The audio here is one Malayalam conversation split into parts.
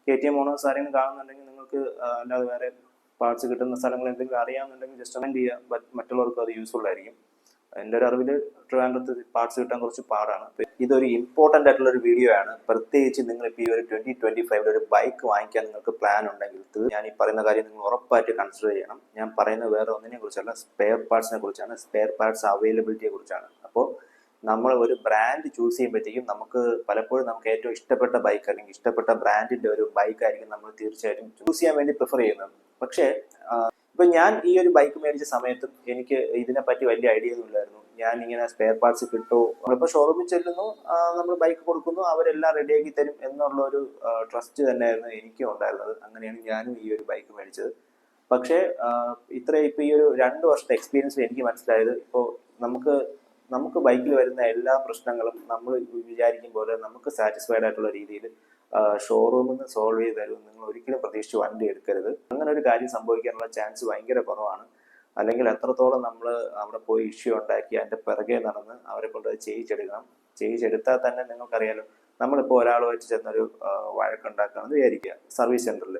KTM ഓണേഴ്സ് ആരെങ്കിലും കാണുന്നുണ്ടെങ്കിൽ നിങ്ങൾക്ക് അല്ലാതെ വേറെ പാർട്സ് കിട്ടുന്ന സ്ഥലങ്ങൾ എന്തെങ്കിലും അറിയാമെന്നുണ്ടെങ്കിൽ ജസ്റ്റ് കമൻറ്റ് ചെയ്യുക. മറ്റുള്ളവർക്ക് അത് യൂസ്ഫുൾ ആയിരിക്കും. എൻ്റെ ഒരു അറിവിൽ ട്രിവാൻഡ്രത്ത് പാർട്സ് കിട്ടാൻ കുറച്ച് പാടാണ്. ഇതൊരു ഇമ്പോർട്ടൻ്റ് ആയിട്ടുള്ള ഒരു വീഡിയോ ആണ്. പ്രത്യേകിച്ച് നിങ്ങൾ ഇപ്പോൾ ഈ ഒരു 2025 ഒരു ബൈക്ക് വാങ്ങിക്കാൻ നിങ്ങൾക്ക് പ്ലാൻ ഉണ്ടെങ്കിൽ ഞാൻ ഈ പറയുന്ന കാര്യം നിങ്ങൾ ഉറപ്പായിട്ട് കൺസിഡർ ചെയ്യണം. ഞാൻ പറയുന്നത് വേറെ ഒന്നിനെ കുറിച്ചല്ല, സ്പെയർ പാർട്സിനെ കുറിച്ചാണ്, സ്പെയർ പാർട്സ് അവൈലബിലിറ്റിയെ കുറിച്ചാണ്. അപ്പോൾ നമ്മൾ ഒരു ബ്രാൻഡ് ചൂസ് ചെയ്യുമ്പോഴത്തേക്കും പലപ്പോഴും നമുക്ക് ഏറ്റവും ഇഷ്ടപ്പെട്ട ബൈക്ക് അല്ലെങ്കിൽ ഇഷ്ടപ്പെട്ട ബ്രാൻഡിന്റെ ഒരു ബൈക്ക് ആയിരിക്കും നമ്മൾ തീർച്ചയായിട്ടും ചൂസ് ചെയ്യാൻ വേണ്ടി പ്രിഫർ ചെയ്യുന്നത്. പക്ഷേ ഇപ്പൊ ഞാൻ ഈ ഒരു ബൈക്ക് മേടിച്ച സമയത്തും എനിക്ക് ഇതിനെപ്പറ്റി വലിയ ഐഡിയ ഒന്നും ഇല്ലായിരുന്നു. ഞാൻ ഇങ്ങനെ സ്പെയർ പാർട്സ് കിട്ടുമോ, നമ്മളിപ്പോൾ ഷോറൂമിൽ ചെല്ലുന്നു, നമ്മൾ ബൈക്ക് കൊടുക്കുന്നു, അവരെല്ലാം റെഡിയാക്കി തരും എന്നുള്ള ഒരു ട്രസ്റ്റ് തന്നെയായിരുന്നു എനിക്കും ഉണ്ടായിരുന്നത്. അങ്ങനെയാണ് ഞാനും ഈ ഒരു ബൈക്ക് മേടിച്ചത്. പക്ഷേ ഇപ്പൊ ഈ ഒരു 2 വർഷത്തെ എക്സ്പീരിയൻസിൽ എനിക്ക് മനസ്സിലായത്, ഇപ്പോൾ നമുക്ക് ബൈക്കിൽ വരുന്ന എല്ലാ പ്രശ്നങ്ങളും നമ്മൾ വിചാരിക്കും പോലെ നമുക്ക് സാറ്റിസ്ഫൈഡ് ആയിട്ടുള്ള രീതിയിൽ ഷോറൂമിൽ നിന്ന് സോൾവ് ചെയ്ത് തരും. നിങ്ങൾ ഒരിക്കലും പ്രതീക്ഷിച്ച് വണ്ടി എടുക്കരുത്. അങ്ങനെ ഒരു കാര്യം സംഭവിക്കാനുള്ള ചാൻസ് ഭയങ്കര കുറവാണ്. അല്ലെങ്കിൽ എത്രത്തോളം നമ്മൾ അവിടെ പോയി ഇഷ്യൂ ഉണ്ടാക്കി അതിന്റെ പിറകെ നടന്ന് അവരെ കൊണ്ട് ചെയ്യിച്ചെടുക്കണം. ചെയ്യിച്ചെടുത്താൽ തന്നെ നിങ്ങൾക്കറിയാലോ, നമ്മളിപ്പോൾ ഒരാളുമായിട്ട് ചെന്നൊരു വഴക്കുണ്ടാക്കുകയാണെന്ന് വിചാരിക്കുക സർവീസ് സെന്ററിൽ.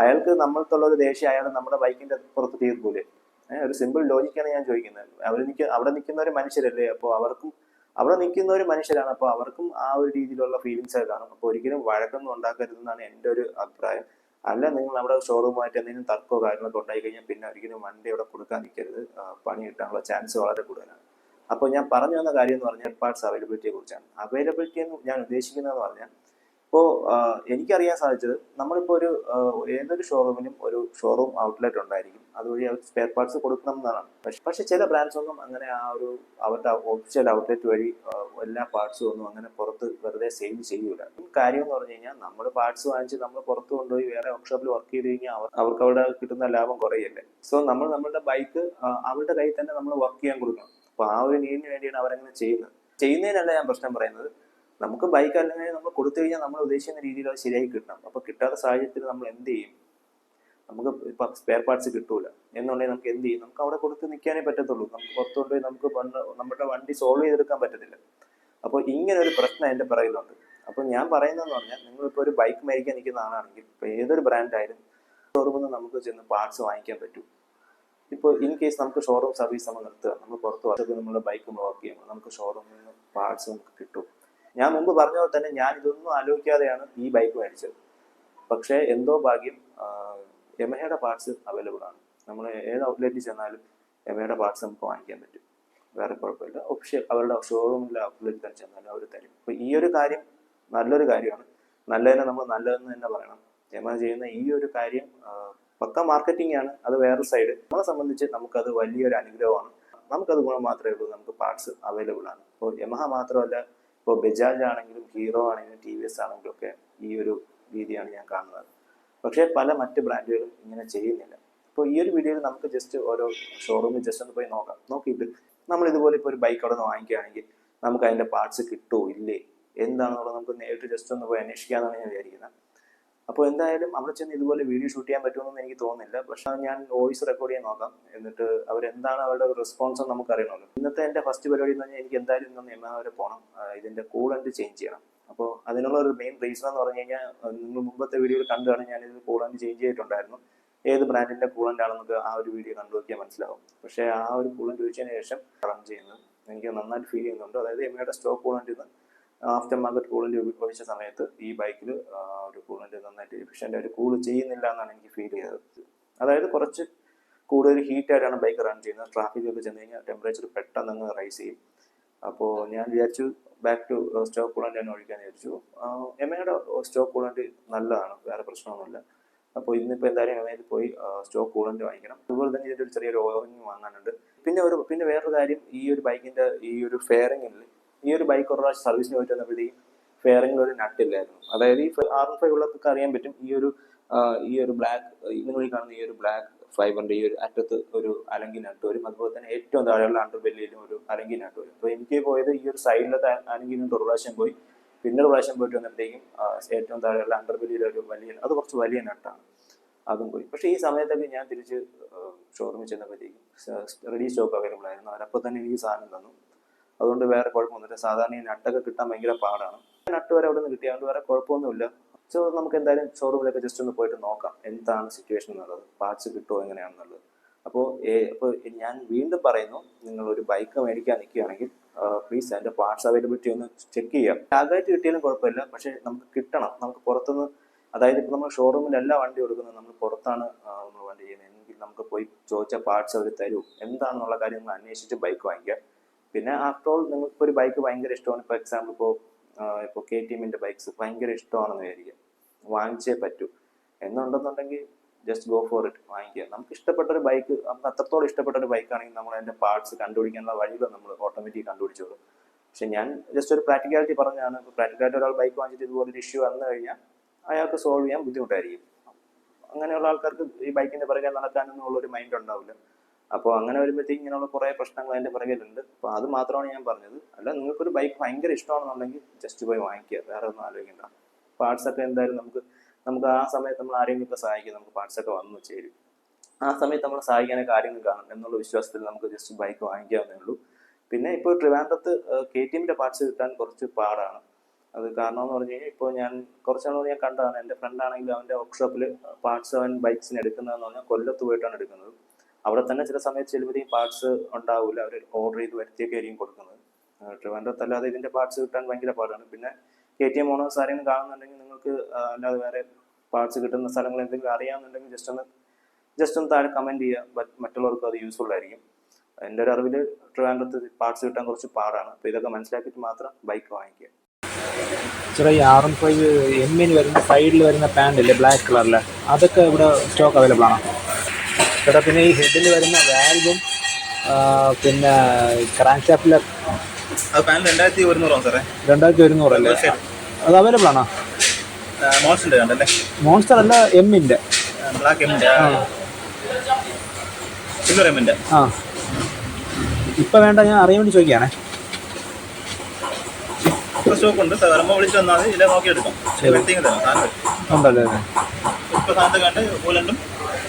അയാൾക്ക് നമ്മൾക്കുള്ള ഒരു ദേഷ്യം അയാൾ നമ്മുടെ ബൈക്കിന്റെ പുറത്ത് തീർക്കൂലേ? ഒരു സിമ്പിൾ ലോജിക്കാണ് ഞാൻ ചോദിക്കുന്നത്. അവിടെ നിൽക്കുന്ന ഒരു മനുഷ്യരല്ലേ, അപ്പോൾ അവിടെ നിൽക്കുന്ന ഒരു മനുഷ്യരാണ്, അപ്പോൾ അവർക്കും ആ ഒരു രീതിയിലുള്ള ഫീലിങ്സ് കാണും. അപ്പോൾ ഒരിക്കലും വഴക്കൊന്നും ഉണ്ടാക്കരുതെന്നാണ് എൻ്റെ ഒരു അഭിപ്രായം. അല്ല, നിങ്ങൾ അവിടെ ഷോറൂമായിട്ട് എന്തെങ്കിലും തർക്കമോ കാര്യങ്ങളൊക്കെ ഉണ്ടായി കഴിഞ്ഞാൽ പിന്നെ ഒരിക്കലും വണ്ടി അവിടെ കൊടുക്കാൻ നിൽക്കരുത്. പണി കിട്ടാനുള്ള ചാൻസ് വളരെ കൂടുതലാണ്. അപ്പോൾ ഞാൻ പറഞ്ഞു വന്ന കാര്യം എന്ന് പറഞ്ഞാൽ പാർട്സ് അവൈലബിലിറ്റിയെ കുറിച്ചാണ്. അവൈലബിലിറ്റി എന്ന് ഞാൻ ഉദ്ദേശിക്കുന്നതെന്ന് പറഞ്ഞാൽ, ഇപ്പോൾ എനിക്കറിയാൻ സാധിച്ചത്, നമ്മളിപ്പോൾ ഏതൊരു ഷോറൂമിനും ഒരു ഷോറൂം ഔട്ട്ലെറ്റ് ഉണ്ടായിരിക്കും. അതുവഴി അവർ സ്പെയർ പാർട്സ് കൊടുക്കണം എന്നാണ്. പക്ഷെ ചില ബ്രാൻഡ്സ് ഒന്നും അങ്ങനെ അവരുടെ ഒഫീഷ്യൽ ഔട്ട്ലെറ്റ് വഴി എല്ലാ പാർട്സും ഒന്നും അങ്ങനെ പുറത്ത് വെറുതെ സെയിൽ ചെയ്യൂല. കാര്യം എന്ന് പറഞ്ഞു കഴിഞ്ഞാൽ, നമ്മൾ പാർട്സ് വാങ്ങിച്ച് നമ്മൾ പുറത്ത് കൊണ്ടുപോയി വേറെ വർക്ക്ഷോപ്പിൽ വർക്ക് ചെയ്ത് കഴിഞ്ഞാൽ അവർക്ക് അവിടെ കിട്ടുന്ന ലാഭം കുറയല്ലേ. സോ നമ്മളുടെ ബൈക്ക് അവരുടെ കയ്യിൽ തന്നെ നമ്മൾ വർക്ക് ചെയ്യാൻ കൊടുക്കണം. അപ്പൊ ആ ഒരു നീഡിന് വേണ്ടിയാണ് അവരങ്ങനെ ചെയ്യുന്നതിനല്ല ഞാൻ പ്രശ്നം പറയുന്നത്. നമുക്ക് ബൈക്ക് അല്ലെങ്കിൽ നമ്മൾ കൊടുത്തു കഴിഞ്ഞാൽ നമ്മൾ ഉദ്ദേശിക്കുന്ന രീതിയിൽ അത് ശരിയായി കിട്ടണം. അപ്പൊ കിട്ടാത്ത സാഹചര്യത്തിൽ നമ്മൾ എന്ത് ചെയ്യും? നമുക്ക് ഇപ്പൊ സ്പെയർ പാർട്സ് കിട്ടൂല എന്നുണ്ടെങ്കിൽ നമുക്ക് എന്ത് ചെയ്യും? നമുക്ക് അവിടെ കൊടുത്ത് നിൽക്കാനേ പറ്റത്തുള്ളൂ. നമുക്ക് പുറത്തുകൊണ്ടുപോയി നമ്മുടെ വണ്ടി സോൾവ് ചെയ്തെടുക്കാൻ പറ്റത്തില്ല. അപ്പോൾ ഇങ്ങനെ ഒരു പ്രശ്നം എൻ്റെ പിറകിലുണ്ട്. അപ്പോൾ ഞാൻ പറയുന്നതെന്ന് പറഞ്ഞാൽ, നിങ്ങളിപ്പോൾ ഒരു ബൈക്ക് മേടിക്കാൻ നിൽക്കുന്ന ആളാണെങ്കിൽ, ഇപ്പോൾ ഏതൊരു ബ്രാൻഡായാലും ഷോറൂമിൽ നിന്ന് നമുക്ക് ചെന്ന് പാർട്സ് വാങ്ങിക്കാൻ പറ്റും. ഇപ്പോൾ ഇൻ കേസ് നമുക്ക് ഷോറൂം സർവീസ് നമ്മൾ നിർത്തുക, നമ്മൾ പുറത്ത് വർഷത്തിൽ നമ്മുടെ ബൈക്ക് വർക്ക് ചെയ്യുമ്പോൾ നമുക്ക് ഷോറൂമിൽ നിന്ന് പാർട്സ് നമുക്ക് കിട്ടും. ഞാൻ മുമ്പ് പറഞ്ഞ പോലെ തന്നെ ഞാൻ ഇതൊന്നും ആലോചിക്കാതെയാണ് ഈ ബൈക്ക് മേടിച്ചത്. പക്ഷേ എന്തോ ഭാഗ്യം, യമഹയുടെ പാർട്സ് അവൈലബിൾ ആണ്. നമ്മൾ ഏത് ഔട്ട്ലെറ്റിൽ ചെന്നാലും യമഹയുടെ പാർട്സ് നമുക്ക് വാങ്ങിക്കാൻ പറ്റും. വേറെ കുഴപ്പമില്ല. അവരുടെ ഷോറൂമിലെ ഔട്ട്ലെറ്റിൽ തന്നെ ചെന്നാലും അവർ തരും. അപ്പോൾ ഈ ഒരു കാര്യം നല്ലൊരു കാര്യമാണ്. നല്ലതിനെ നമ്മൾ നല്ലതെന്ന് തന്നെ പറയണം. യമഹ ചെയ്യുന്ന ഈ ഒരു കാര്യം പക്ക മാർക്കറ്റിംഗ് ആണ്. അത് വേറെ സൈഡ്. നമ്മളെ സംബന്ധിച്ച് നമുക്കത് വലിയൊരു അനുഗ്രഹമാണ്. നമുക്കത് ഗുണം മാത്രമേ ഉള്ളൂ. നമുക്ക് പാർട്സ് അവൈലബിൾ ആണ്. ഇപ്പോൾ യമഹ മാത്രമല്ല, ഇപ്പോൾ ബജാജ് ആണെങ്കിലും ഹീറോ ആണെങ്കിലും TVS ആണെങ്കിലും ഒക്കെ ഈ ഒരു രീതിയാണ് ഞാൻ കാണുന്നത്. പക്ഷേ മറ്റ് ബ്രാൻഡുകളും ഇങ്ങനെ ചെയ്യുന്നില്ല. അപ്പോൾ ഈ ഒരു വീഡിയോയിൽ നമുക്ക് ജസ്റ്റ് ഓരോ ഷോറൂമിൽ ജസ്റ്റ് ഒന്ന് പോയി നോക്കിയിട്ട് നമ്മൾ ഇതുപോലെ ഇപ്പോൾ ഒരു ബൈക്ക് അവിടെ നിന്ന് വാങ്ങിക്കുകയാണെങ്കിൽ നമുക്ക് അതിൻ്റെ പാർട്സ് കിട്ടുമോ ഇല്ലേ എന്താണെന്നുള്ളത് നമുക്ക് നേരിട്ട് ജസ്റ്റ് ഒന്ന് പോയി അന്വേഷിക്കാമെന്നാണ് ഞാൻ വിചാരിക്കുന്നത്. അപ്പോൾ എന്തായാലും അവിടെ ചെന്ന് ഇതുപോലെ വീഡിയോ ഷൂട്ട് ചെയ്യാൻ പറ്റുമെന്ന് എനിക്ക് തോന്നുന്നില്ല. പക്ഷേ ഞാൻ വോയിസ് റെക്കോർഡ് ചെയ്യാൻ നോക്കാം. എന്നിട്ട് അവരെന്താണ് അവരുടെ റെസ്പോൺസ് എന്ന് നമുക്ക് അറിയണമല്ലോ. ഇന്നത്തെ എൻ്റെ ഫസ്റ്റ് പരിപാടി എന്ന് പറഞ്ഞാൽ, എനിക്ക് എന്തായാലും ഇന്നൊന്ന് യമഹ വരെ പോകണം. ഇതിൻ്റെ കൂളന്റ് ചേഞ്ച് ചെയ്യണം. അപ്പോൾ അതിനുള്ള ഒരു മെയിൻ റീസൺ എന്ന് പറഞ്ഞു കഴിഞ്ഞാൽ, നിങ്ങൾ മുമ്പത്തെ വീഡിയോയിൽ കണ്ടാണ് ഞാനിത് കൂളന്റ് ചേഞ്ച് ചെയ്തിട്ടുണ്ടായിരുന്നു. ഏത് ബ്രാൻഡിന്റെ കൂളന്റ് ആണെന്നൊക്കെ ആ ഒരു വീഡിയോ കണ്ടു നോക്കിയാൽ മനസ്സിലാവും. പക്ഷേ ആ ഒരു കൂളന്റ് ഒഴിച്ചതിന് ശേഷം റൺ ചെയ്യുന്നത് എനിക്ക് നന്നായിട്ട് ഫീൽ ചെയ്യുന്നുണ്ട്. അതായത് യമഹയുടെ stock coolant aftermarket coolant ഒഴിച്ച സമയത്ത് ഈ ബൈക്കിൽ ഒരു കൂളന്റ് നന്നായിട്ട് എഫിഷ്യൻ്റ് ആയിട്ട് കൂൾ ചെയ്യുന്നില്ല എന്നാണ് എനിക്ക് ഫീൽ ചെയ്തത്. അതായത് കുറച്ച് കൂടുതൽ ഹീറ്റായിട്ടാണ് ബൈക്ക് റൺ ചെയ്യുന്നത്. ട്രാഫിക്കൊക്കെ ചെന്ന് കഴിഞ്ഞാൽ ടെമ്പറേച്ചർ പെട്ടെന്ന് അങ്ങ് റൈസ് ചെയ്യും. അപ്പോൾ ഞാൻ വിചാരിച്ചു ബാക്ക് ടു സ്റ്റോക്ക് കൂളന്റ് തന്നെ ഒഴിക്കാൻ വിചാരിച്ചു. യമഹയുടെ സ്റ്റോക്ക് കൂളന്റ് നല്ലതാണ്, വേറെ പ്രശ്നമൊന്നുമില്ല. അപ്പോൾ ഇന്നിപ്പോൾ എന്തായാലും യമഹയിൽ പോയി സ്റ്റോക്ക് കൂളന്റ് വാങ്ങിക്കണം. അതുപോലെ തന്നെ ഇതിൻ്റെ ഒരു ചെറിയൊരു ഓയിലിംഗ് വാങ്ങാനുണ്ട്. പിന്നെ വേറൊരു കാര്യം, ഈ ഒരു ബൈക്കിൻ്റെ ഈ ഒരു ഫെയറിങ്ങിൽ, ഈ ഒരു ബൈക്ക് ഒരു പ്രാവശ്യം സർവീസിന് പോയിട്ട് വന്നപ്പോഴത്തേക്കും ഫെയറിങ്ങിൽ ഒരു നട്ടില്ലായിരുന്നു. അതായത് ഈ R15 ഉള്ളതൊക്കെ അറിയാൻ പറ്റും. ഈ ഒരു ബ്ലാക്ക്, നിങ്ങൾ കാണുന്ന ഈ ഒരു ബ്ലാക്ക് ഫൈബറിന്റെ ഈ ഒരു അറ്റത്ത് ഒരു അലങ്കി നട്ട് വരും. അതുപോലെ തന്നെ ഏറ്റവും താഴെയുള്ള അണ്ടർ ബെല്ലിയിലും ഒരു അലങ്കി നട്ട് വരും. അപ്പോൾ എനിക്ക് പോയത് ഈ ഒരു സൈഡിലത്തെ അലങ്കി നട്ട് ഒരു പ്രാവശ്യം പോയി, പിന്നെ ഒരു പ്രാവശ്യം പോയിട്ട് വന്നപ്പോഴത്തേക്കും ഏറ്റവും താഴെയുള്ള അണ്ടർ ബെല്ലിയിലെ ഒരു അത് കുറച്ച് വലിയ നട്ടാണ്, അതും പോയി. പക്ഷേ ഈ സമയത്തൊക്കെ ഞാൻ തിരിച്ച് ഷോറൂമിൽ ചെന്നപ്പോഴത്തേക്കും റെഡി സ്റ്റോക്ക് അവൈലബിൾ ആയിരുന്നു. അവരപ്പോൾ തന്നെ എനിക്ക് സാധനം തന്നു. അതുകൊണ്ട് വേറെ കുഴപ്പമൊന്നുമില്ല. സാധാരണ ഈ നട്ടൊക്കെ കിട്ടാൻ ഭയങ്കര പാടാണ്. നട്ട് വരെ അവിടെ നിന്ന് കിട്ടിയ അതുകൊണ്ട് വേറെ കുഴപ്പമൊന്നുമില്ല. സോ നമുക്ക് എന്തായാലും ഷോറൂമിലൊക്കെ ജസ്റ്റ് ഒന്ന് പോയിട്ട് നോക്കാം എന്താണ് സിറ്റുവേഷൻ എന്നുള്ളത്, പാർട്സ് കിട്ടുമോ എങ്ങനെയാണെന്നുള്ളത്. അപ്പോൾ ഞാൻ വീണ്ടും പറയുന്നു, നിങ്ങൾ ഒരു ബൈക്ക് മേടിക്കാൻ നിൽക്കുകയാണെങ്കിൽ പ്ലീസ് അതിൻ്റെ പാർട്സ് അവൈലബിലിറ്റി ഒന്ന് ചെക്ക് ചെയ്യാം. ടാഗായിട്ട് കിട്ടിയാലും കുഴപ്പമില്ല, പക്ഷേ നമുക്ക് കിട്ടണം. നമുക്ക് പുറത്തുനിന്ന്, അതായത് ഇപ്പോൾ നമ്മൾ ഷോറൂമിലല്ല വണ്ടി കൊടുക്കുന്നത്, നമ്മൾ പുറത്താണ് നമ്മൾ വണ്ടി ചെയ്യുന്നത് എങ്കിൽ നമുക്ക് പോയി ചോദിച്ച പാർട്സ് അവർ തരൂ എന്താണെന്നുള്ള കാര്യം നമ്മൾ അന്വേഷിച്ച് ബൈക്ക് വാങ്ങിക്കുക. പിന്നെ ആഫ്റ്റർ ഓൾ നിങ്ങൾക്ക് ഒരു ബൈക്ക് ഭയങ്കര ഇഷ്ടമാണ്, ഇപ്പോൾ എക്സാമ്പിൾ ഇപ്പോൾ KTMന്റെ ബൈക്സ് ഭയങ്കര ഇഷ്ടമാണെന്ന് വിചാരിക്കുക, വാങ്ങിച്ചേ പറ്റൂ എന്നുണ്ടെന്നുണ്ടെങ്കിൽ ജസ്റ്റ് ഗോ ഫോർ ഇറ്റ്, വാങ്ങിക്കുക. നമുക്ക് ഇഷ്ടപ്പെട്ട ഒരു ബൈക്ക്, നമുക്ക് അത്രത്തോളം ഇഷ്ടപ്പെട്ട ഒരു ബൈക്കാണെങ്കിൽ നമ്മൾ അതിൻ്റെ പാർട്സ് കണ്ടുപിടിക്കാനുള്ള വഴികൾ നമ്മൾ ഓട്ടോമാറ്റിക് കണ്ടുപിടിച്ചോളും. പക്ഷെ ഞാൻ ജസ്റ്റ് ഒരു പ്രാക്ടിക്കാലിറ്റി പറഞ്ഞാണ്. ഇപ്പോൾ പ്രാക്ടിക്കാലിറ്റി ഒരാൾ ബൈക്ക് വാങ്ങിച്ചിട്ട് ഇതുപോലൊരു ഇഷ്യൂ വന്നു കഴിഞ്ഞാൽ അയാൾക്ക് സോൾവ് ചെയ്യാൻ ബുദ്ധിമുട്ടായിരിക്കും. അങ്ങനെയുള്ള ആൾക്കാർക്ക് ഈ ബൈക്കിന്റെ പിറകെ നടക്കാനൊന്നുമുള്ളൊരു മൈൻഡ് ഉണ്ടാവില്ല. അപ്പോൾ അങ്ങനെ വരുമ്പോഴത്തേക്ക് ഇങ്ങനെയുള്ള കുറേ പ്രശ്നങ്ങൾ അതിൻ്റെ പിറകിലുണ്ട്. അപ്പോൾ അത് മാത്രമാണ് ഞാൻ പറഞ്ഞത്. അല്ല, നിങ്ങൾക്കൊരു ബൈക്ക് ഭയങ്കര ഇഷ്ടമാണെന്നുണ്ടെങ്കിൽ ജസ്റ്റ് പോയി വാങ്ങിക്കുക, വേറെ ഒന്നും ആലോചിക്കേണ്ട. പാർട്സൊക്കെ എന്തായാലും നമുക്ക് ആ സമയത്ത് നമ്മൾ ആരെങ്കിലും ഒക്കെ സഹായിക്കും, നമുക്ക് പാർട്സൊക്കെ വന്നു ചേരും. ആ സമയത്ത് നമ്മൾ സഹായിക്കാനൊക്കെ ആരെങ്കിലും കാണും എന്നുള്ള വിശ്വാസത്തിൽ നമുക്ക് ജസ്റ്റ് ബൈക്ക് വാങ്ങിക്കാവുന്നേ ഉള്ളൂ. പിന്നെ ഇപ്പോൾ ട്രിവാൻഡ്രത്ത് KTMന്റെ പാർട്സ് കിട്ടാൻ കുറച്ച് പാടാണ്. അത് കാരണം എന്ന് പറഞ്ഞു കഴിഞ്ഞാൽ, ഇപ്പോൾ ഞാൻ കുറച്ചാൾ ഞാൻ കണ്ടതാണ്, എൻ്റെ ഫ്രണ്ടാണെങ്കിൽ അവൻ്റെ വർക്ക്ഷോപ്പിൽ പാർട്സ് അവൻ ബൈക്സിന് എടുക്കുന്നതെന്ന് പറഞ്ഞാൽ കൊല്ലത്ത് പോയിട്ടാണ് എടുക്കുന്നത്. അവിടെ തന്നെ ചില സമയത്ത് ചെല്ലുമ്പോഴത്തേക്കും പാർട്സ് ഉണ്ടാവില്ല, അവർ ഓർഡർ ചെയ്ത് വരുത്തിയൊക്കെ ആയിരിക്കും കൊടുക്കുന്നത്. ട്രിവാൻഡ്രത്ത് അല്ലാതെ ഇതിൻ്റെ പാർട്സ് കിട്ടാൻ ഭയങ്കര പാടാണ്. പിന്നെ KTM ഓണേഴ്സ് ആരെങ്കിലും കാണുന്നുണ്ടെങ്കിൽ നിങ്ങൾക്ക് അല്ലാതെ വേറെ പാർട്സ് കിട്ടുന്ന സ്ഥലങ്ങൾ എന്തെങ്കിലും അറിയാമെന്നുണ്ടെങ്കിൽ ജസ്റ്റ് ഒന്ന് താഴെ കമൻറ്റ് ചെയ്യുക, മറ്റുള്ളവർക്ക് അത് യൂസ്ഫുൾ ആയിരിക്കും. എൻ്റെ ഒരു അറിവിൽ ട്രിവാൻഡ്രത്ത് പാർട്സ് കിട്ടാൻ കുറച്ച് പാടാണ്. അപ്പോൾ ഇതൊക്കെ മനസ്സിലാക്കിയിട്ട് മാത്രം ബൈക്ക് വാങ്ങിക്കുക. ചേട്ടാ, ഈ R15 എമ്മിന് വരുന്ന സൈഡിൽ വരുന്ന പാൻറ്റില്ലേ ബ്ലാക്ക് കളറിൽ, അതൊക്കെ ഇവിടെ സ്റ്റോക്ക് അവൈലബിൾ ആണോ ചേട്ടാ? പിന്നെ ഈ ഹെഡിൽ വരുന്ന വാൽവും പിന്നെ ക്രാങ്ക് ഷാഫ്റ്റിലെ അത് പാൻറ് 2100 സാറേ. 2100 അല്ലേ? അത് അവൈലബിൾ ആണോ? മോൺസ്റ്ററിന്റെ കണ്ടല്ലേ? മോൺസ്റ്റർ അല്ല, എമ്മിൻ്റെ ബ്ലാക്ക് എമ്മിന്റെ, സിൽവർ എമ്മിന്റെ. ആ, ഇപ്പം വേണ്ട, ഞാൻ അറിയാൻ വേണ്ടി ചോദിക്കുകയാണേ. സ്റ്റോക്ക് ഉണ്ട്, വരുമ്പോൾ വിളിച്ച് വന്നാൽ മതി, ഇല്ല നോക്കി എടുക്കാം. വെട്ടിങ് തരാം, സാധനം ഉണ്ടല്ലേ? ഇപ്പോൾ സാധനത്ത് കണ്ട്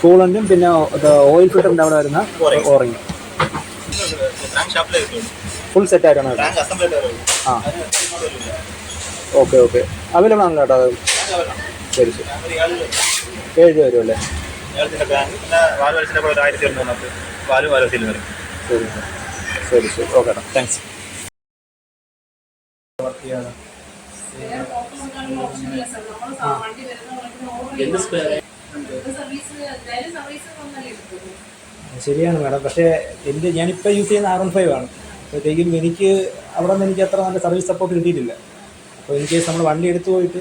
കൂളൻറ്റും പിന്നെ ഓയിൽ ഫിൽറ്ററിൻ്റെ അവിടെ വരുന്ന ഓറിങ് ഫുൾ സെറ്റ് ആയിട്ടാണ്. ആ, ഓക്കെ അവൈലബിൾ ആണല്ലോ ചേട്ടാ? അത് ശരി ശരി. 7 രൂപ വരുമല്ലേ? ശരി ശരി, ഓക്കെ ഏട്ടാ, താങ്ക്സ്. ശരിയാണ് മാഡം, പക്ഷേ ഞാനിപ്പോൾ യൂസ് ചെയ്യുന്ന R15 ആണ്. അപ്പോഴത്തേക്കും എനിക്ക് അവിടെ നിന്ന് എനിക്ക് അത്ര നല്ല സർവീസ് സപ്പോർട്ട് കിട്ടിയിട്ടില്ല. അപ്പോൾ ഇൻ കേസ് നമ്മൾ വണ്ടി എടുത്തു പോയിട്ട്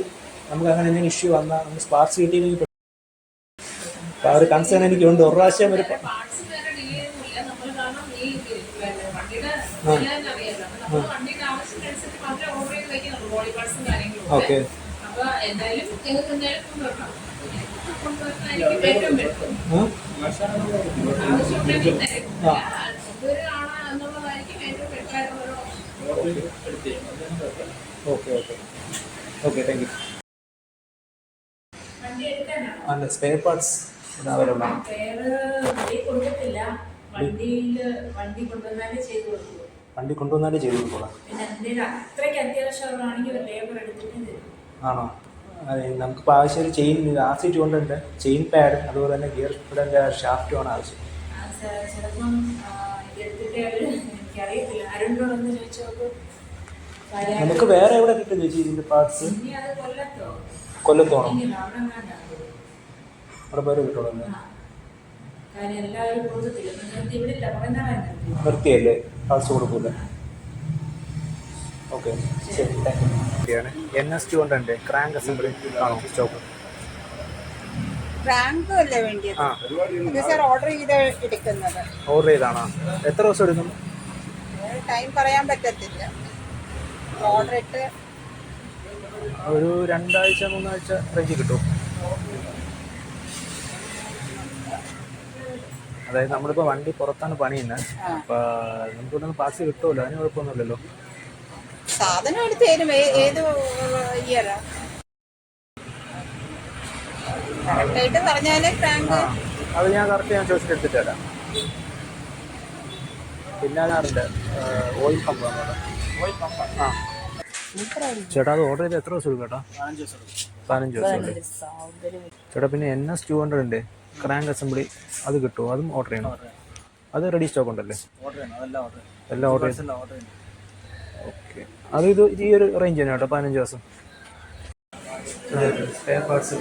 നമുക്ക് അങ്ങനെ എന്തെങ്കിലും ഇഷ്യൂ വന്നാൽ നമുക്ക് സ്പാർട്സ് കിട്ടിയില്ലെങ്കിൽ അപ്പോൾ ആ ഒരു കൺസേൺ എനിക്കുണ്ട്. ഒരു പ്രാവശ്യം ഒരു ഓക്കെ ഓക്കെ താങ്ക് യു. അല്ല, സ്പെയർ പാർട്സ് അവൈലബിൾ ആണ്. വണ്ടി കൊണ്ടുവന്നാലേ ചെയ്തു കൊടുക്കോളാം. ആണോ? അതെ, നമുക്കിപ്പോൾ ആവശ്യം ഒരു ചെയിൻ R-seat കൊണ്ടുണ്ട്, ചെയിൻ പാഡും അതുപോലെ തന്നെ ഗിയർ സ്പീഡിൻ്റെ ഷാഫ്റ്റുമാണ് ആവശ്യം. നമുക്ക് വേറെ എവിടെ കിട്ടും ചേച്ചി ഇതിൻ്റെ പാർട്സ്? കൊല്ലത്തോണം അവിടെ പേര് കിട്ടുള്ളൂ. നിർത്തിയല്ലേ? പാർട്സ് കൊടുക്കൂല. ഓക്കെ ശരി, thank you. NS200 crank assembly ആണോ സ്റ്റോക്ക്? ഓർഡർ ചെയ്താണോ? എത്ര ദിവസം എടുക്കും? ടൈം പറയാൻ പറ്റത്തില്ല. ഓർഡർ ഇട്ട് ഒരു 2 ആഴ്ച 3 ആഴ്ച റേഞ്ച് കിട്ടും. അതായത് നമ്മളിപ്പോൾ വണ്ടി പുറത്താണ് പണിയുന്നത്, അപ്പോൾ നമുക്ക് ഇവിടെ നിന്ന് പാർട്സ് കിട്ടുമല്ലോ, അതിന് കുഴപ്പമൊന്നുമില്ലല്ലോ. സാധനം എടുത്ത് തരും. ഏത് ഇയറാ കറക്റ്റായിട്ട് പറഞ്ഞാല് ക്രാങ്ക് അത് ഞാൻ കറക്റ്റ് ചോദിച്ചിട്ട് എടുത്തിട്ട് തരാം. പിന്നെ അതിനറിയില്ല ഓയിൽ പമ്പ്. ആ ചേട്ടാ, അത് ഓർഡർ ചെയ്ത് എത്ര ദിവസം എടുക്കും ചേട്ടാ? 15 ദിവസം. 15 ദിവസമുണ്ട്. ചേട്ടാ പിന്നെ NS200 ഉണ്ട് ക്രാങ്ക് അസംബ്ലി, അത് കിട്ടുമോ? അതും ഓർഡർ ചെയ്യണം. അത് റെഡി സ്റ്റോക്ക് ഉണ്ടല്ലേ? എല്ലാം ഓർഡർ ചെയ്ത്. ഓക്കെ, അത് ഇത് ഈ ഒരു റേഞ്ച് തന്നെ കേട്ടോ, 15 ദിവസം. സ്പെയർ പാർട്സ്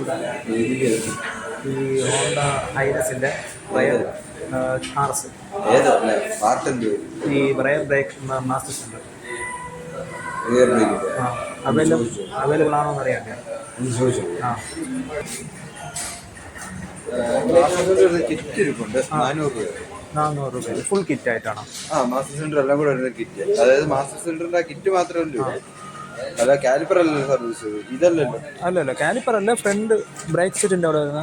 ഈ ഹോണ്ട ഹൈനസിൻ്റെ റയർ RS, ഈ rear brake master centre available ആണോ എന്ന് അറിയാം. ആ കിറ്റ് ഇരിപ്പുണ്ട് 400 രൂപ ഫുൾ കിറ്റ് ആയിട്ടാണോ? മാസ്റ്റർ സിലിണ്ടർ എല്ലാം കൂടെ വരുന്ന കിറ്റ്, അതായത് മാസ്റ്റർ സിലിണ്ടറിന്റെ കിറ്റ് മാത്രമല്ലോ, അല്ല കാലിപ്പർ അല്ലല്ലോ സർവീസ്, ഇതല്ലല്ലോ. അല്ലല്ലോ കാലിപ്പർ അല്ല, ഫ്രണ്ട് ബ്രേക്ക് സെറ്റിൻ്റെ അവിടെ വരുന്ന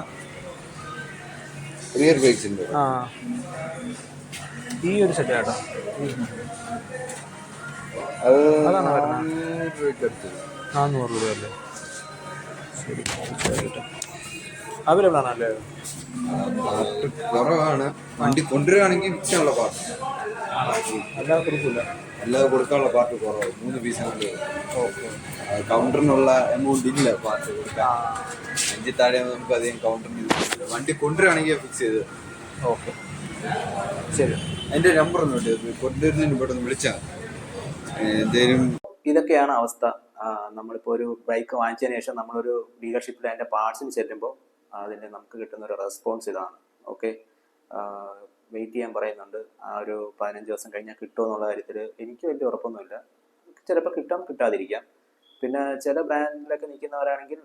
റിയർ ബ്രേക്സിന്റെ. ആ ഈ ഒരു സെറ്റ് കേട്ടോ, അത് അതാണ് വരുന്നത്. 400 രൂപയ്ക്ക് അടുത്തത്. 400 രൂപ അല്ലേ? ശരി, കേട്ടോ അവൈലബിൾ ആണല്ലേ? പാർട്ട് കുറവാണ്, വണ്ടി കൊണ്ടുവരികയാണെങ്കിൽ വിൽക്കാനുള്ള പാർട്ട്, അല്ലാതെ കൊടുക്കില്ല. അല്ലാതെ കൊടുക്കാനുള്ള പാർട്ട് കുറവാണ്, 3 പീസ്. ഓക്കെ, കൗണ്ടറിനുള്ള എമൗണ്ട് ഇല്ല പാർട്ട് കൊടുക്കാൻ. 5 താഴെ നമുക്ക് അധികം കൗണ്ടറിന് യൂസ് ചെയ്യില്ല. വണ്ടി കൊണ്ടുവരികയാണെങ്കിൽ ഫിക്സ് ചെയ്ത്. ഓക്കെ ശരി. അതിന്റെ നമ്പർ ഒന്നും ഉണ്ട്, കൊണ്ടുവരുന്നതിന് ഇവിടെ ഒന്ന് വിളിച്ചാൽ എന്തേലും. ഇതൊക്കെയാണ് അവസ്ഥ. നമ്മളിപ്പോൾ ഒരു ബൈക്ക് വാങ്ങിച്ചതിന് ശേഷം നമ്മളൊരു ഡീലർഷിപ്പിൽ അതിൻ്റെ പാർട്സിന് ചെല്ലുമ്പോൾ അതിൻ്റെ നമുക്ക് കിട്ടുന്ന ഒരു റെസ്പോൺസ് ഇതാണ്. ഓക്കെ, വെയിറ്റ് ചെയ്യാൻ പറയുന്നുണ്ട്. ആ ഒരു 15 ദിവസം കഴിഞ്ഞാൽ കിട്ടുമോ എന്നുള്ള കാര്യത്തിൽ എനിക്ക് വലിയ ഉറപ്പൊന്നുമില്ല. ചിലപ്പോൾ കിട്ടാം, കിട്ടാതിരിക്കാം. പിന്നെ ചില ബ്രാൻഡിലൊക്കെ നിൽക്കുന്നവരാണെങ്കിൽ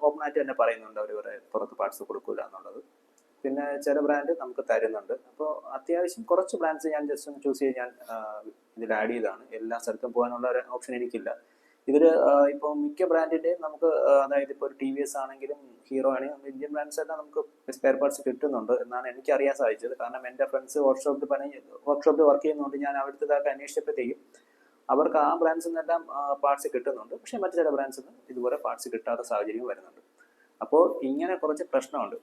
ഓപ്പണായിട്ട് തന്നെ പറയുന്നുണ്ട് അവർ പുറത്ത് പാർട്സ് കൊടുക്കില്ല എന്നുള്ളത്. പിന്നെ ചില ബ്രാൻഡ് നമുക്ക് തരുന്നുണ്ട്. അപ്പോൾ അത്യാവശ്യം കുറച്ച് ബ്രാൻഡ്സ് ഞാൻ ജസ്റ്റ് ഒന്ന് ചൂസ് ചെയ്ത് ഞാൻ ഇതിൽ ആഡ് ചെയ്താണ്. എല്ലാ സ്ഥലത്തും പോകാനുള്ള ഒരു ഓപ്ഷൻ എനിക്കില്ല. ഇതിൽ ഇപ്പോൾ മിക്ക ബ്രാൻഡിൻ്റെയും നമുക്ക് അതായത് ഇപ്പോൾ ഒരു TVS ആണെങ്കിലും ഹീറോ ആണെങ്കിലും ഇന്ത്യൻ ബ്രാൻഡ്സ് എല്ലാം നമുക്ക് സ്പെയർ പാർട്സ് കിട്ടുന്നുണ്ട് എന്നാണ് എനിക്ക് അറിയാൻ സാധിച്ചത്. കാരണം എൻ്റെ ഫ്രണ്ട്സ് വർക്ക്ഷോപ്പിൽ വർക്ക് ചെയ്യുന്നതുകൊണ്ട് ഞാൻ അവിടുത്തെ ഇതൊക്കെ അന്വേഷിച്ചപ്പോഴത്തേക്കും അവർക്ക് ആ ബ്രാൻഡ്സിൽ നിന്നെല്ലാം പാർട്സ് കിട്ടുന്നുണ്ട്. പക്ഷേ മറ്റു ചില ബ്രാൻഡ്സിൽ നിന്ന് ഇതുപോലെ പാർട്സ് കിട്ടാത്ത സാഹചര്യം വരുന്നുണ്ട്. അപ്പോൾ ഇങ്ങനെ കുറച്ച് പ്രശ്നമുണ്ട്.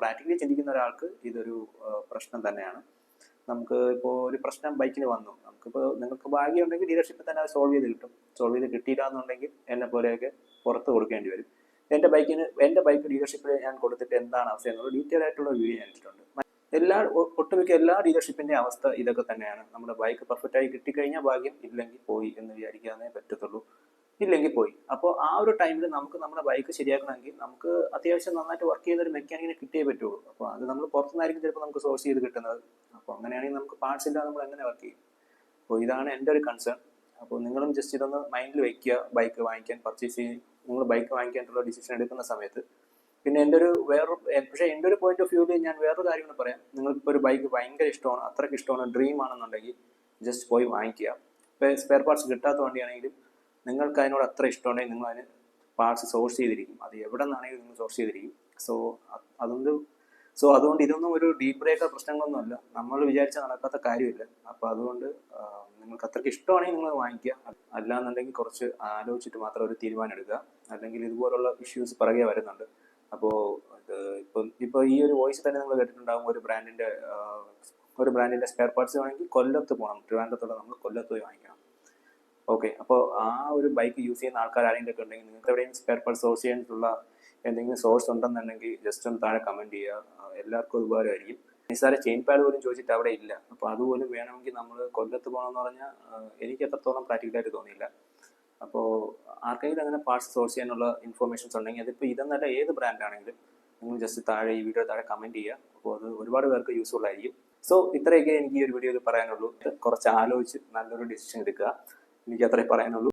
പ്രാക്ടിക്കലി ചിന്തിക്കുന്ന ഒരാൾക്ക് ഇതൊരു പ്രശ്നം തന്നെയാണ്. നമുക്ക് ഇപ്പോൾ ഒരു പ്രശ്നം ബൈക്കിന് വന്നു, നമുക്കിപ്പോൾ നിങ്ങൾക്ക് ഭാഗ്യമുണ്ടെങ്കിൽ ഡീലർഷിപ്പിൽ തന്നെ അത് സോൾവ് ചെയ്ത് കിട്ടും. സോൾവ് ചെയ്ത് കിട്ടിയില്ല എന്നുണ്ടെങ്കിൽ എന്നെ പോലെയൊക്കെ പുറത്ത് കൊടുക്കേണ്ടി വരും. എൻ്റെ ബൈക്ക് ഡീലർഷിപ്പിൽ ഞാൻ കൊടുത്തിട്ട് എന്താണ് അവസ്ഥ എന്നുള്ള ഡീറ്റെയിൽ ആയിട്ടുള്ള വീഡിയോ ഞാൻ ഇട്ടിട്ടുണ്ട്. ഒട്ടുമിക്ക എല്ലാ ഡീലർഷിപ്പിൻ്റെ അവസ്ഥ ഇതൊക്കെ തന്നെയാണ്. നമ്മുടെ ബൈക്ക് പെർഫെക്റ്റായി കിട്ടിക്കഴിഞ്ഞാൽ ഭാഗ്യം, ഇല്ലെങ്കിൽ പോയി എന്ന് വിചാരിക്കാനേ പറ്റത്തുള്ളൂ. ഇല്ലെങ്കിൽ പോയി. അപ്പോൾ ആ ഒരു ടൈമിൽ നമുക്ക് നമ്മുടെ ബൈക്ക് ശരിയാക്കണമെങ്കിൽ നമുക്ക് അത്യാവശ്യം നന്നായിട്ട് വർക്ക് ചെയ്യുന്ന ഒരു മെക്കാനിക്കിനെ കിട്ടിയേ പറ്റുള്ളൂ. അപ്പോൾ അത് നമ്മൾ പുറത്തുനിന്നായിരിക്കും ചിലപ്പോൾ നമുക്ക് സോഴ്സ് ചെയ്ത് കിട്ടുന്നത്. അപ്പോൾ അങ്ങനെയാണെങ്കിൽ നമുക്ക് പാർട്സ് ഇല്ലാതെ നമ്മൾ എങ്ങനെ വർക്ക് ചെയ്യും? അപ്പോൾ ഇതാണ് എൻ്റെ ഒരു കൺസേൺ. അപ്പോൾ നിങ്ങളും ജസ്റ്റ് ഇതൊന്ന് മൈൻഡിൽ വയ്ക്കുക. ബൈക്ക് വാങ്ങിക്കാൻ നിങ്ങൾ ബൈക്ക് വാങ്ങിക്കാനുള്ള ഡിസിഷൻ എടുക്കുന്ന സമയത്ത്. പിന്നെ എൻ്റെ ഒരു പോയിന്റ് ഓഫ് വ്യൂവിൽ ഞാൻ വേറൊരു കാര്യം കൂടെ പറയാം. നിങ്ങൾക്കിപ്പോൾ ഒരു ബൈക്ക് ഭയങ്കര ഇഷ്ടമാണ്, അത്രയ്ക്ക് ഇഷ്ടമാണ്, ഡ്രീം ആണെന്നുണ്ടെങ്കിൽ ജസ്റ്റ് പോയി വാങ്ങിക്കുക. ഇപ്പോൾ സ്പെയർ പാർട്സ് കിട്ടാത്ത വണ്ടിയാണെങ്കിലും നിങ്ങൾക്ക് അതിനോട് അത്ര ഇഷ്ടമുണ്ടെങ്കിൽ നിങ്ങൾ അതിന് പാർട്സ് സോഴ്സ് ചെയ്തിരിക്കും. അത് എവിടെ നിന്നാണെങ്കിലും നിങ്ങൾ സോഴ്സ് ചെയ്തിരിക്കും. അതുകൊണ്ട് ഇതൊന്നും ഒരു ഡീൽ ബ്രേക്കർ പ്രശ്നങ്ങളൊന്നുമല്ല. നമ്മൾ വിചാരിച്ചാൽ നടക്കാത്ത കാര്യമില്ല. അപ്പോൾ അതുകൊണ്ട് നിങ്ങൾക്ക് അത്രയ്ക്ക് ഇഷ്ടമാണെങ്കിൽ നിങ്ങൾ വാങ്ങിക്കുക. അല്ലാന്നുണ്ടെങ്കിൽ കുറച്ച് ആലോചിച്ചിട്ട് മാത്രം ഒരു തീരുമാനം എടുക്കുക. അല്ലെങ്കിൽ ഇതുപോലുള്ള ഇഷ്യൂസ് പിറകെ വരുന്നുണ്ട്. അപ്പോൾ ഇപ്പോൾ ഈ ഒരു വോയിസ് തന്നെ നിങ്ങൾ കേട്ടിട്ടുണ്ടാകും. ഒരു ബ്രാൻഡിൻ്റെ സ്പെയർ പാർട്സ് വേണമെങ്കിൽ കൊല്ലത്ത് പോകണം. ട്രിവാൻഡ്രത്തുള്ള നമ്മൾ കൊല്ലത്ത് പോയി വാങ്ങിക്കണം. ഓക്കെ, അപ്പോൾ ആ ഒരു ബൈക്ക് യൂസ് ചെയ്യുന്ന ആൾക്കാർ ആരെങ്കിലും ഒക്കെ ഉണ്ടെങ്കിൽ നിങ്ങൾക്ക് എവിടെയെങ്കിലും സ്പെയർ പാർട്സ് സോഴ്സ് ചെയ്യാനുള്ള എന്തെങ്കിലും സോഴ്സ് ഉണ്ടെന്നുണ്ടെങ്കിൽ ജസ്റ്റ് ഒന്ന് താഴെ കമൻറ്റ് ചെയ്യുക. എല്ലാവർക്കും ഉപകാരമായിരിക്കും. നിസ്സാര ചെയിൻ പാഡ് പോലും ചോദിച്ചിട്ട് അവിടെ ഇല്ല. അപ്പോൾ അതുപോലും വേണമെങ്കിൽ നമ്മൾ കൊല്ലത്ത് പോകണമെന്ന് പറഞ്ഞാൽ എനിക്ക് എത്രത്തോളം പ്രാക്ടിക്കലായിട്ട് തോന്നിയില്ല. അപ്പോൾ ആർക്കെങ്കിലും അങ്ങനെ പാർട്സ് സോഴ്സ് ചെയ്യാനുള്ള ഇൻഫോർമേഷൻസ് ഉണ്ടെങ്കിൽ അതിപ്പോൾ ഇതെന്നല്ല ഏത് ബ്രാൻഡാണെങ്കിലും നിങ്ങൾ ജസ്റ്റ് താഴെ ഈ വീഡിയോ താഴെ കമൻറ്റ് ചെയ്യുക. അപ്പോൾ അത് ഒരുപാട് പേർക്ക് യൂസ്ഫുൾ ആയിരിക്കും. സോ ഇത്രയൊക്കെ എനിക്ക് ഈ ഒരു വീഡിയോയിൽ പറയാനുള്ളൂ. കുറച്ച് ആലോചിച്ച് നല്ലൊരു ഡിസിഷൻ എടുക്കുക. എനിക്ക് അത്രേ പറയാനുള്ളൂ.